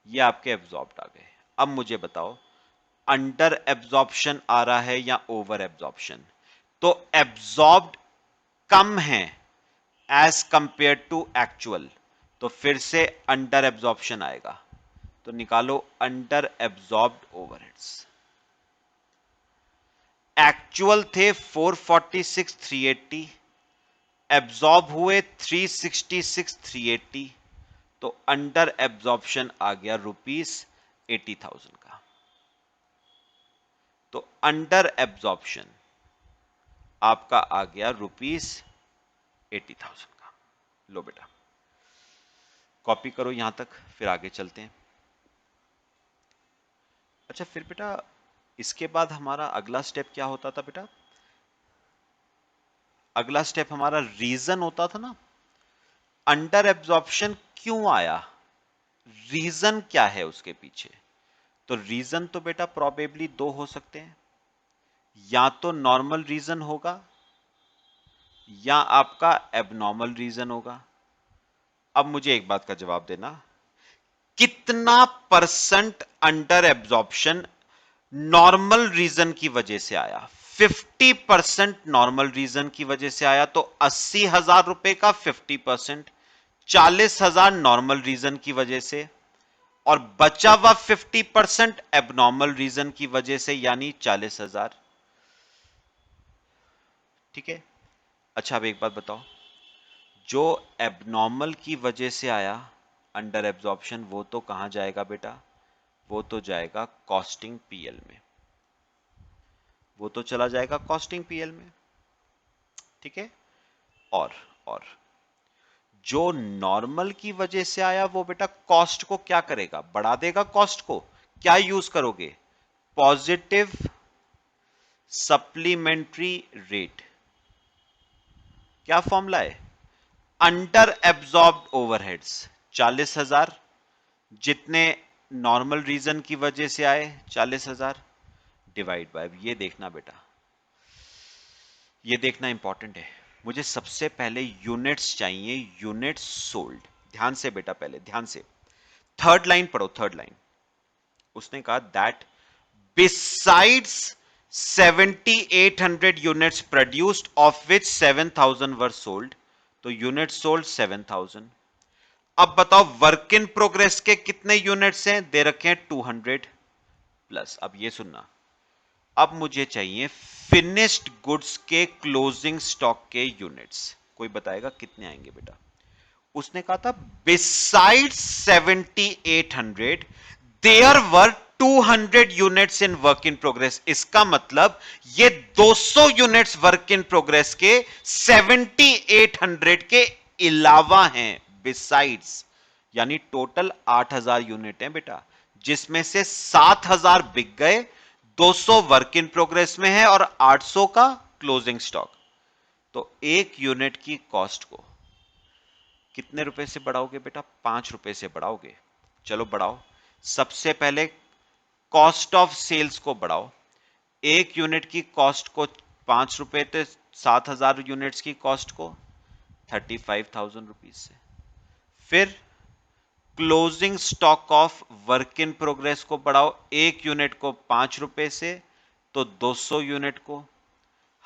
ये आपके एब्जॉर्ब्ड आ गए। अब मुझे बताओ अंडर एब्जॉर्प्शन आ रहा है या ओवर एब्जॉर्प्शन? तो एब्जॉर्ब्ड कम है एज कंपेयर टू एक्चुअल, तो फिर से अंडर एब्जॉर्प्शन आएगा। तो निकालो अंडर एब्जॉर्ब्ड ओवरहेड्स। एक्चुअल थे 446,380, एब्जॉर्ब हुए 366,380, तो अंडर एब्जॉर्प्शन आ गया ₹80,000 का। तो अंडर एब्जॉर्प्शन आपका आ गया ₹80,000 का। लो बेटा कॉपी करो यहां तक, फिर आगे चलते हैं। अच्छा फिर बेटा इसके बाद हमारा अगला स्टेप क्या होता था बेटा? अगला स्टेप हमारा रीजन होता था ना, अंडर एब्जॉर्प्शन क्यों आया, रीजन क्या है उसके पीछे? तो रीजन तो बेटा प्रोबेबली दो हो सकते हैं, या तो नॉर्मल रीजन होगा या आपका एबनॉर्मल रीजन होगा। अब मुझे एक बात का जवाब देना, कितना percent under absorption normal reason की वजह से आया? 50% नॉर्मल रीजन की वजह से आया, तो 80,000 रुपए का 50%, 40,000 नॉर्मल रीजन की वजह से, और बचा हुआ 50% एबनॉर्मल रीजन की वजह से, यानी 40,000। ठीक है। अच्छा, अब एक बात बताओ, जो एबनॉर्मल की वजह से आया अंडर एब्जॉर्प्शन, वो तो कहां जाएगा बेटा? वो तो जाएगा कॉस्टिंग पीएल में, वो तो चला जाएगा कॉस्टिंग पीएल में। ठीक है। और जो नॉर्मल की वजह से आया वो बेटा कॉस्ट को क्या करेगा? बढ़ा देगा कॉस्ट को। क्या यूज करोगे? Positive supplementary rate. क्या फॉर्मूला है? अंडर एब्जॉर्ब्ड ओवरहेड्स 40,000, जितने नॉर्मल रीजन की वजह से आए 40,000, डिवाइड बाय, ये देखना बेटा, ये देखना इंपॉर्टेंट है। मुझे सबसे पहले यूनिट्स चाहिए, यूनिट्स सोल्ड। ध्यान से बेटा, पहले ध्यान से थर्ड लाइन पढ़ो, थर्ड लाइन। उसने कहा that besides 7,800 units produced of which 7,000 were sold, तो यूनिट सोल्ड 7,000। अब बताओ वर्क इन प्रोग्रेस के कितने यूनिट्स हैं? दे रखे हैं 200 प्लस। अब ये सुनना, अब मुझे चाहिए फिनिश्ड गुड्स के क्लोजिंग स्टॉक के यूनिट्स। कोई बताएगा कितने आएंगे बेटा? उसने कहा था besides 7,800 there were 200 units in work in progress. इसका मतलब ये 200 यूनिट्स वर्क इन प्रोग्रेस के 7,800 के अलावा हैं, बिसाइड्स, यानी टोटल 8,000 यूनिट है बेटा, जिसमें से 7,000 बिक गए, 200 वर्क इन प्रोग्रेस में है और 800 का क्लोजिंग स्टॉक। तो एक यूनिट की कॉस्ट को कितने रुपए से बढ़ाओगे बेटा? 5 रुपए से बढ़ाओगे। चलो बढ़ाओ। सबसे पहले कॉस्ट ऑफ सेल्स को बढ़ाओ। एक यूनिट की कॉस्ट को 5 रुपए, तो 7,000 यूनिट्स की कॉस्ट को 35,000 रुपीज से। फिर closing stock of work in progress को बढ़ाओ, एक यूनिट को 5 रुपए से, तो 200 यूनिट को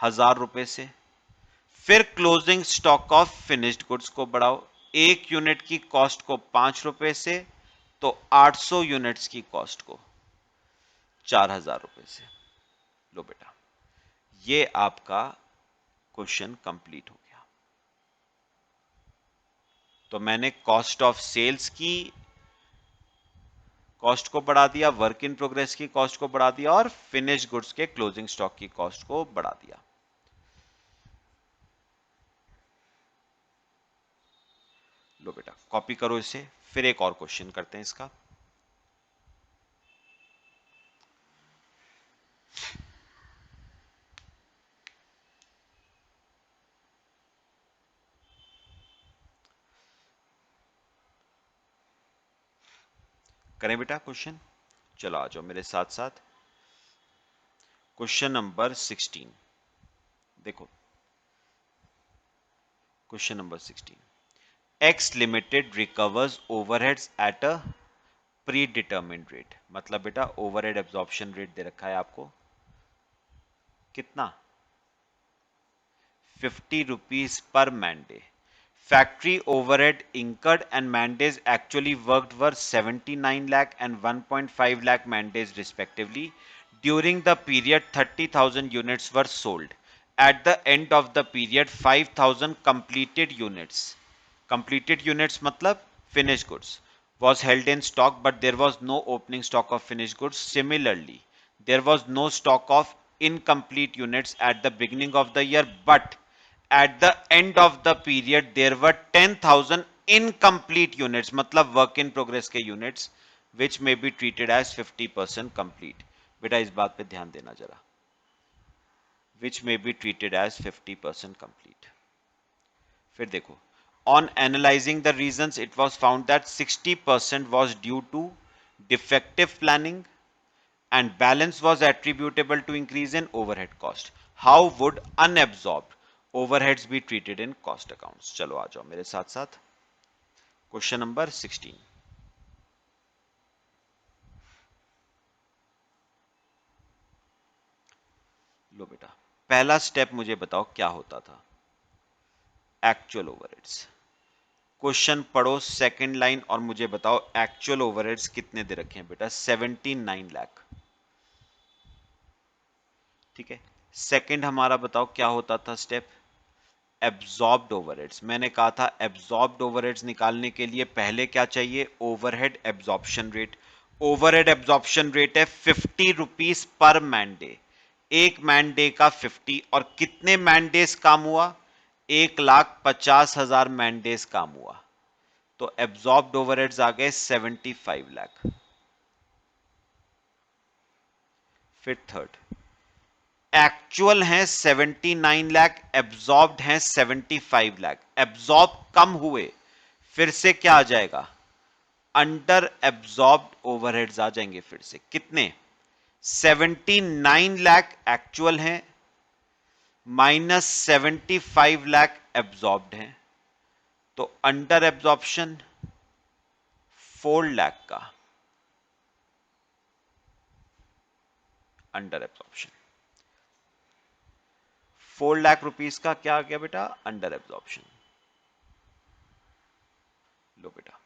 1,000 रुपए से। फिर closing stock of finished goods को बढ़ाओ, एक यूनिट की कॉस्ट को 5 रुपए से, तो 800 यूनिट्स की कॉस्ट को 4,000 रुपए से। लो बेटा, ये आपका क्वेश्चन कंप्लीट हो गया। तो मैंने कॉस्ट ऑफ सेल्स की कॉस्ट को बढ़ा दिया, वर्क इन प्रोग्रेस की कॉस्ट को बढ़ा दिया, और फिनिश गुड्स के क्लोजिंग स्टॉक की कॉस्ट को बढ़ा दिया। लो बेटा, कॉपी करो इसे, फिर एक और क्वेश्चन करते हैं इसका। करें बेटा क्वेश्चन? चलो आ जाओ मेरे साथ साथ। क्वेश्चन नंबर 16 देखो। Question number 16, x limited recovers overheads eight a predetermined rate. मतलब बेटा ओवरहेड एब्जॉर्प्शन रेट दे रखा है आपको, कितना? 50 rupees per man day. Factory overhead incurred and man days actually worked were 79 lakh and 1.5 lakh man days respectively. During the period, 30,000 units were sold. At the end of the period, 5,000 completed units matlab finished goods was held in stock, but there was no opening stock of finished goods. Similarly, there was no stock of incomplete units at the beginning of the year, but at the end of the period there were 10,000 incomplete units, मतलब work in progress के units, which may be treated as 50% complete. बेटा इस बात पे ध्यान देना जरा, which may be treated as 50% complete. फिर देखो, on analyzing the reasons it was found that 60% was due to defective planning and balance was attributable to increase in overhead cost. How would unabsorbed overheads be treated in cost accounts? चलो आ जाओ मेरे साथ साथ। Question number 16। लो बेटा, पहला step मुझे बताओ क्या होता था। Actual overheads. क्वेश्चन पढ़ो सेकंड लाइन और मुझे बताओ एक्चुअल ओवरहेड्स कितने दे रखे हैं बेटा। 79 लाख। ठीक है। सेकंड हमारा बताओ क्या होता था स्टेप। Absorbed overheads. मैंने कहा था एब्जॉर्ब्ड ओवरहेड्स निकालने के लिए पहले क्या चाहिए, overhead absorption rate. Overhead absorption rate है 50 रुपीस पर मैन डे। एक मैन डे का 50, और कितने मैन डेज काम हुआ, 1,50,000 मैन डेज काम हुआ। तो एब्जॉर्ब्ड ओवरहेड्स आ गए 75 लाख। फिर थर्ड, एक्चुअल हैं 79 लाख, एब्जॉर्ब्ड हैं 75 लाख। एब्जॉर्ब कम हुए, फिर से क्या आ जाएगा, अंडर एब्जॉर्ब्ड ओवरहेड्स आ जाएंगे। फिर से कितने, 79 लाख एक्चुअल हैं माइनस 75 लाख एब्जॉर्ब्ड हैं, तो अंडर एब्जॉर्प्शन 4 लाख का अंडर एब्जॉर्प्शन। 4 लाख रुपीस का क्या आ गया बेटा, अंडर एब्जॉर्प्शन। लो बेटा,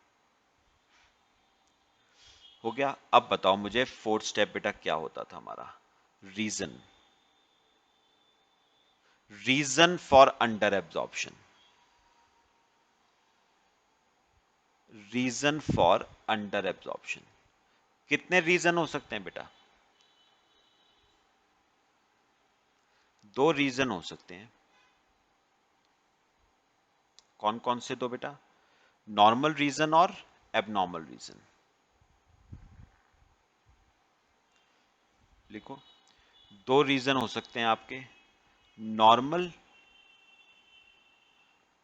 हो गया। अब बताओ मुझे फोर्थ स्टेप बेटा क्या होता था हमारा, reason. Reason for under absorption. Reason for under absorption. कितने रीजन हो सकते हैं बेटा, दो रीजन हो सकते हैं। कौन कौन से दो बेटा, नॉर्मल रीजन और एबनॉर्मल रीजन। लिखो, दो रीजन हो सकते हैं आपके, नॉर्मल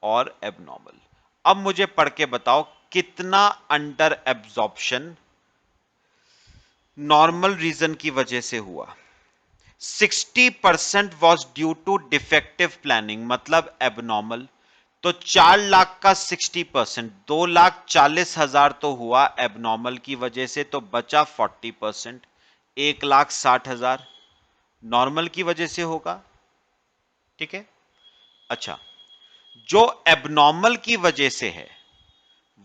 और एबनॉर्मल। अब मुझे पढ़ के बताओ कितना अंडर एब्जॉर्प्शन नॉर्मल रीजन की वजह से हुआ। 60% was due to defective planning, मतलब एबनॉर्मल। तो 4 लाख का 60%, 2,40,000 तो हुआ एबनॉर्मल की वजह से, तो बचा 40%, 1,60,000 नॉर्मल की वजह से होगा। ठीक है। अच्छा, जो एबनॉर्मल की वजह से है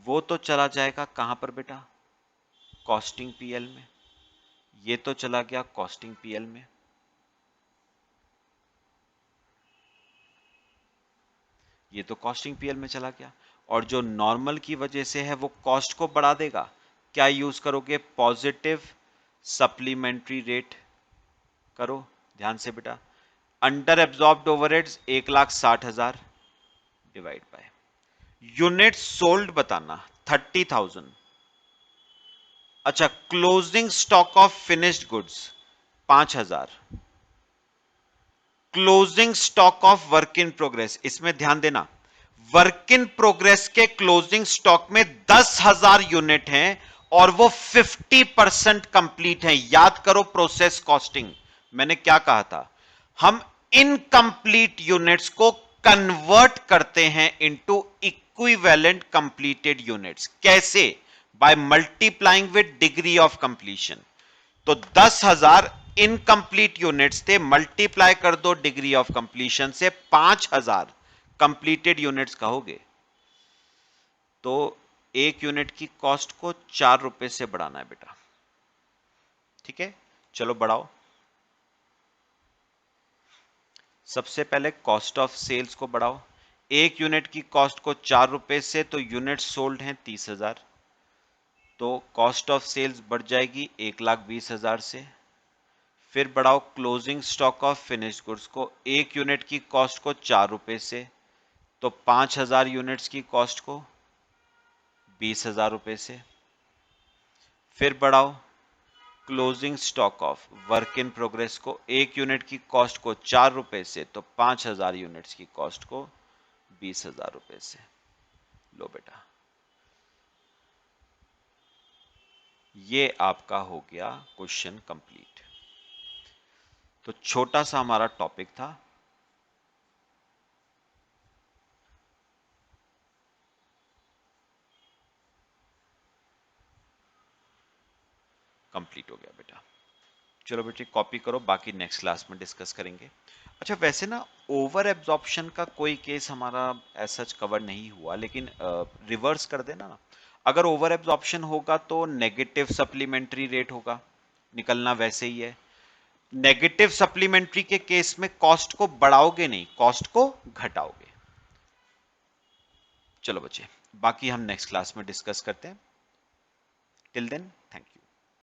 वो तो चला जाएगा कहां पर बेटा, कॉस्टिंग पीएल में। ये तो चला गया कॉस्टिंग पीएल में। ये तो कॉस्टिंग पीएल में चला गया। और जो नॉर्मल की वजह से है वो कॉस्ट को बढ़ा देगा। क्या यूज करोगे, पॉजिटिव सप्लीमेंट्री रेट करो ध्यान से बेटा। Under absorbed overheads 1,60,000 divide by unit sold बताना 30,000। अच्छा, closing stock of finished goods 5,000। Closing stock of work in progress, इसमें ध्यान देना, वर्क इन प्रोग्रेस के क्लोजिंग स्टॉक में 10,000 यूनिट हैं और वो 50% कंप्लीट है। याद करो प्रोसेस कॉस्टिंग, मैंने क्या कहा था, हम इनकंप्लीट यूनिट्स को कन्वर्ट करते हैं इनटू इक्विवेलेंट कंप्लीटेड यूनिट्स। कैसे, by multiplying with degree of completion. तो 10,000 इनकंप्लीट यूनिट्स थे, मल्टीप्लाई कर दो डिग्री ऑफ कंप्लीशन से, 5,000 कंप्लीटेड यूनिट्स कहोगे। तो एक यूनिट की कॉस्ट को 4 रुपए से बढ़ाना है बेटा। ठीक है, चलो बढ़ाओ। सबसे पहले कॉस्ट ऑफ सेल्स को बढ़ाओ। एक यूनिट की कॉस्ट को 4 रुपए से, तो यूनिट सोल्ड हैं 30,000, तो कॉस्ट ऑफ सेल्स बढ़ जाएगी 1,20,000 से। फिर बढ़ाओ closing stock of finished goods को, एक यूनिट की कॉस्ट को 4 रुपए से, तो 5,000 यूनिट्स की कॉस्ट को 20,000 रुपए से। फिर बढ़ाओ closing stock of work in progress को, एक यूनिट की कॉस्ट को 4 रुपए से, तो 5,000 यूनिट्स की कॉस्ट को 20,000 रुपए से। लो बेटा, ये आपका हो गया क्वेश्चन कंप्लीट। तो छोटा सा हमारा टॉपिक था, कंप्लीट हो गया बेटा। चलो बेटे कॉपी करो, बाकी नेक्स्ट क्लास में डिस्कस करेंगे। अच्छा वैसे ना ओवर एब्जॉर्प्शन का कोई केस हमारा ऐसा कवर नहीं हुआ, लेकिन रिवर्स कर देना ना, अगर ओवर एब्जॉर्प्शन होगा तो नेगेटिव सप्लीमेंट्री रेट होगा, निकलना वैसे ही है। नेगेटिव सप्लीमेंट्री के केस में कॉस्ट को बढ़ाओगे नहीं, कॉस्ट को घटाओगे। चलो बच्चे बाकी हम नेक्स्ट क्लास में डिस्कस करते हैं। Till then